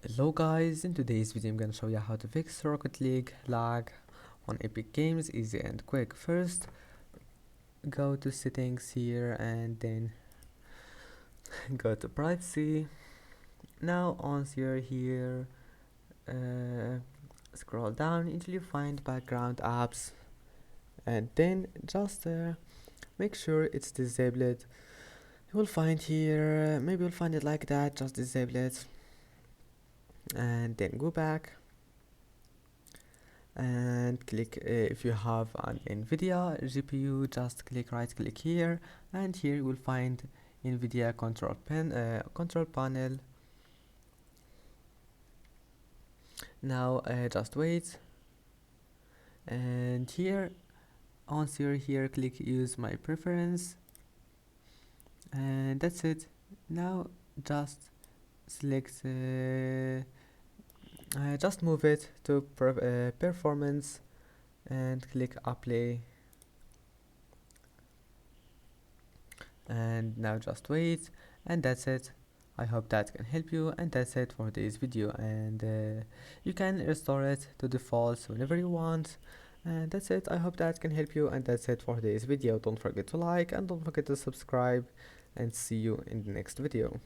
Hello guys, in today's video I'm gonna show you how to fix Rocket League lag on Epic Games, easy and quick. First, go to settings here and then go to privacy. Now once you're here, scroll down until you find background apps and then just make sure it's disabled. You will find here, maybe you'll find it like that, just disable it and then go back and click if you have an NVIDIA GPU, just right click here and here you will find NVIDIA control panel. Now just wait, and here once you're here click use my preference and that's it. Now just select just move it to performance and click apply, and now just wait, and that's it. I hope that can help you, and that's it for this video, and you can restore it to default whenever you want, and that's it. I hope that can help you, and that's it for this video. Don't forget to like and don't forget to subscribe, and see you in the next video.